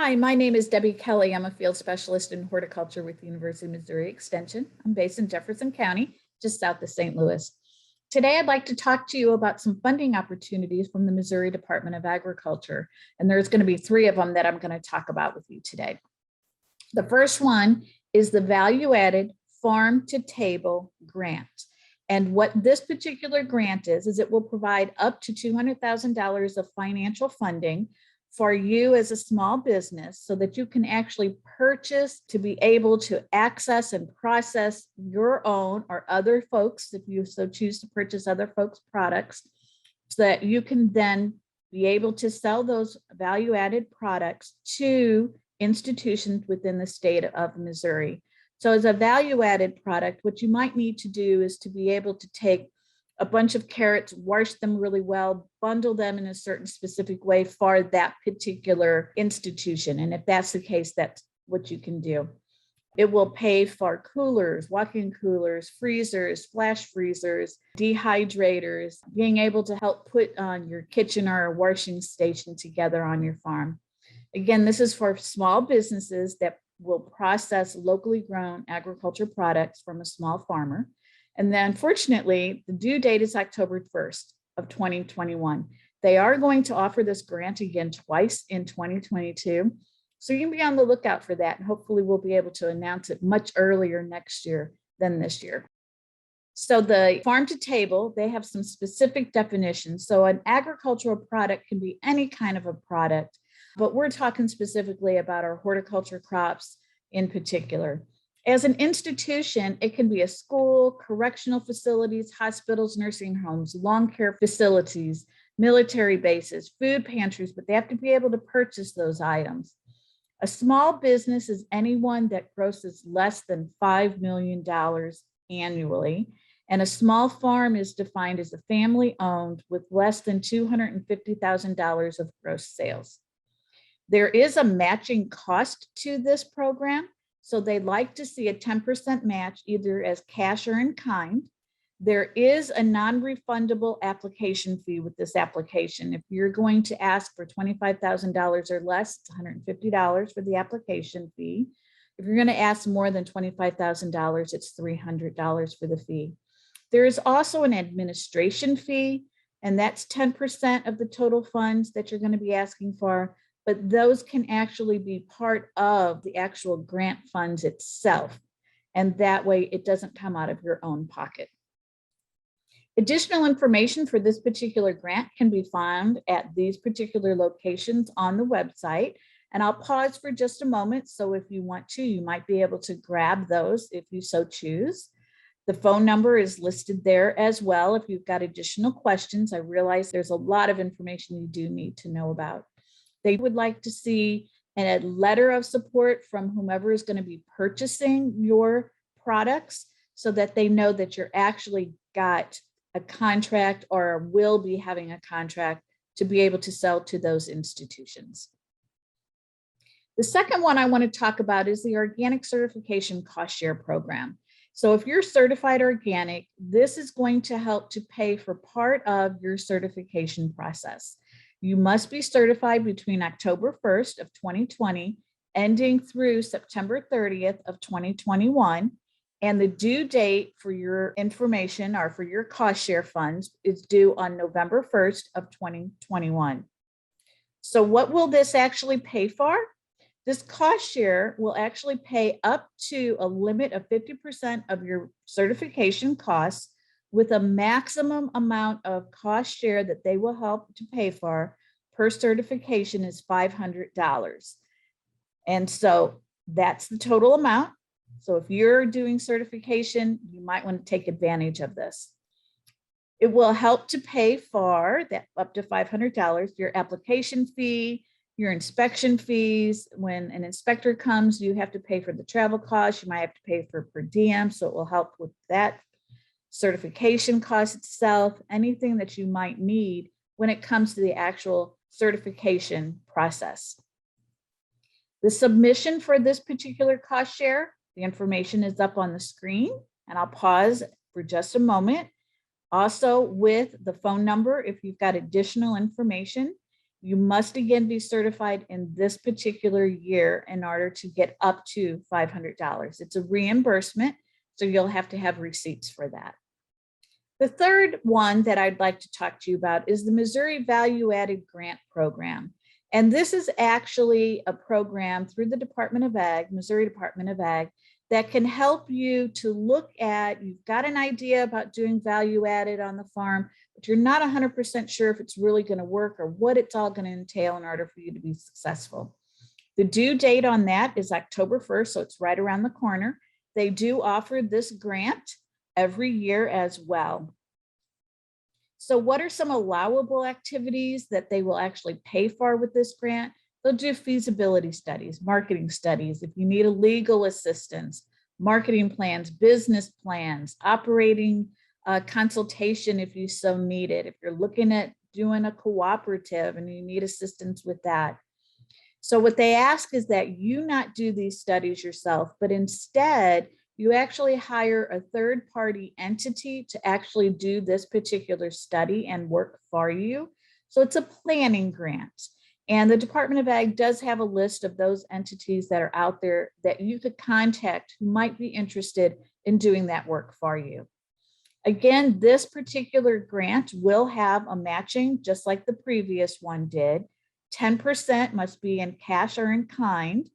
Hi, my name is Debbie Kelly. I'm a field specialist in horticulture with the University of Missouri Extension. I'm based in Jefferson County, just south of St. Louis. Today, I'd like to talk to you about some funding opportunities from the Missouri Department of Agriculture. And there's going to be three of them that I'm going to talk about with you today. The first one is the Value Added Farm to Table Grant. And what this particular grant is it will provide up to $200,000 of financial funding for you as a small business so that you can actually purchase to be able to access and process your own or other folks, if you so choose to purchase other folks' products, so that you can then be able to sell those value-added products to institutions within the state of Missouri. So as a value-added product, what you might need to do is to be able to take a bunch of carrots, wash them really well, bundle them in a certain specific way for that particular institution. And if that's the case, that's what you can do. It will pay for coolers, walk-in coolers, freezers, flash freezers, dehydrators, being able to help put on your kitchen or a washing station together on your farm. Again, this is for small businesses that will process locally grown agriculture products from a small farmer. And then unfortunately, the due date is October 1st of 2021. They are going to offer this grant again twice in 2022. So you can be on the lookout for that. And hopefully we'll be able to announce it much earlier next year than this year. So the farm to table, they have some specific definitions. So an agricultural product can be any kind of a product, but we're talking specifically about our horticulture crops in particular. As an institution, it can be a school, correctional facilities, hospitals, nursing homes, lawn care facilities, military bases, food pantries, but they have to be able to purchase those items. A small business is anyone that grosses less than $5 million annually, and a small farm is defined as a family-owned with less than $250,000 of gross sales. There is a matching cost to this program. So they like to see a 10% match either as cash or in kind. There is a non-refundable application fee with this application. If you're going to ask for $25,000 or less, it's $150 for the application fee. If you're going to ask more than $25,000, it's $300 for the fee. There is also an administration fee, and that's 10% of the total funds that you're going to be asking for. But those can actually be part of the actual grant funds itself. And that way it doesn't come out of your own pocket. Additional information for this particular grant can be found at these particular locations on the website. And I'll pause for just a moment. So if you want to, you might be able to grab those if you so choose. The phone number is listed there as well. If you've got additional questions, I realize there's a lot of information you do need to know about. They would like to see a letter of support from whomever is going to be purchasing your products so that they know that you're actually got a contract or will be having a contract to be able to sell to those institutions. The second one I want to talk about is the Organic Certification Cost Share Program. So if you're certified organic, this is going to help to pay for part of your certification process. You must be certified between October 1st of 2020, ending through September 30th of 2021. And the due date for your information or for your cost share funds is due on November 1st of 2021. So what will this actually pay for? This cost share will actually pay up to a limit of 50% of your certification costs, with a maximum amount of cost share that they will help to pay for per certification is $500. And so that's the total amount. So if you're doing certification, you might want to take advantage of this. It will help to pay for that up to $500, your application fee, your inspection fees. When an inspector comes, you have to pay for the travel costs. You might have to pay for per diem, so it will help with that. Certification cost itself, anything that you might need when it comes to the actual certification process. The submission for this particular cost share, the information is up on the screen, and I'll pause for just a moment. Also with the phone number, if you've got additional information, You must again be certified in this particular year in order to get up to $500. It's a reimbursement, so you'll have to have receipts for that. The third one that I'd like to talk to you about is the Missouri Value Added Grant Program. And this is actually a program through the Department of Ag, Missouri Department of Ag, that can help you to look at, you've got an idea about doing value added on the farm, but you're not 100% sure if it's really going to work or what it's all going to entail in order for you to be successful. The due date on that is October 1st, so it's right around the corner. They do offer this grant every year as well. So what are some allowable activities that they will actually pay for with this grant? They'll do feasibility studies, marketing studies, if you need a legal assistance, marketing plans, business plans, operating consultation if you so need it, if you're looking at doing a cooperative and you need assistance with that. So what they ask is that you not do these studies yourself, but instead you actually hire a third-party entity to actually do this particular study and work for you. So it's a planning grant. And the Department of Ag does have a list of those entities that are out there that you could contact who might be interested in doing that work for you. Again, this particular grant will have a matching, just like the previous one did. 10% must be in cash or in kind.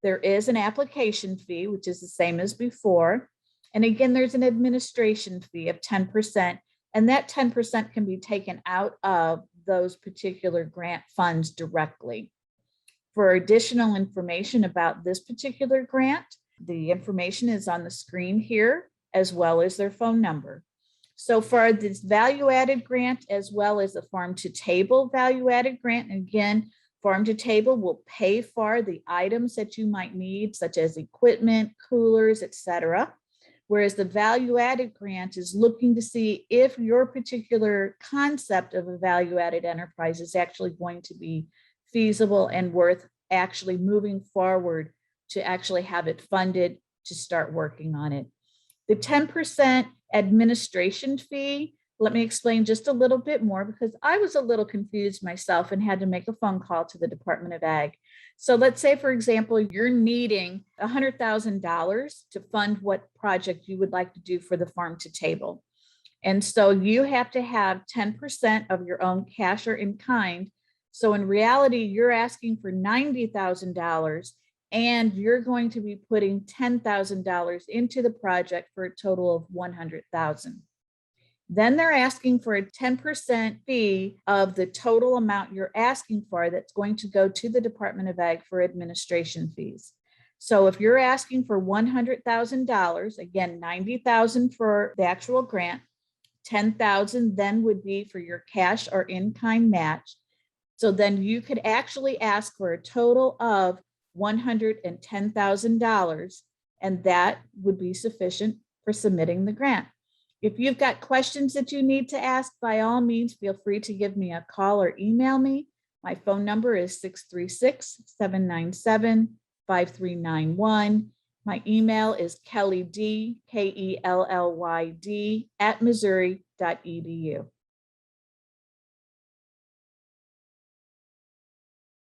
There is an application fee, which is the same as before. And again, there's an administration fee of 10%, and that 10% can be taken out of those particular grant funds directly. For additional information about this particular grant, the information is on the screen here, as well as their phone number. So for this value added grant, as well as the farm to table value added grant, and again, farm to table will pay for the items that you might need, such as equipment, coolers, etc. Whereas the value added grant is looking to see if your particular concept of a value added enterprise is actually going to be feasible and worth actually moving forward to actually have it funded to start working on it. The 10% administration fee, let me explain just a little bit more because I was a little confused myself and had to make a phone call to the Department of Ag. So let's say, for example, you're needing $100,000 to fund what project you would like to do for the farm to table. And so you have to have 10% of your own cash or in kind. So in reality, you're asking for $90,000 and you're going to be putting $10,000 into the project for a total of $100,000. Then they're asking for a 10% fee of the total amount you're asking for that's going to go to the Department of Ag for administration fees. So if you're asking for $100,000, again, $90,000 for the actual grant, $10,000 then would be for your cash or in-kind match. So then you could actually ask for a total of $110,000, and that would be sufficient for submitting the grant. If you've got questions that you need to ask, by all means, feel free to give me a call or email me. My phone number is 636-797-5391. My email is kellyd, KELLYD @missouri.edu.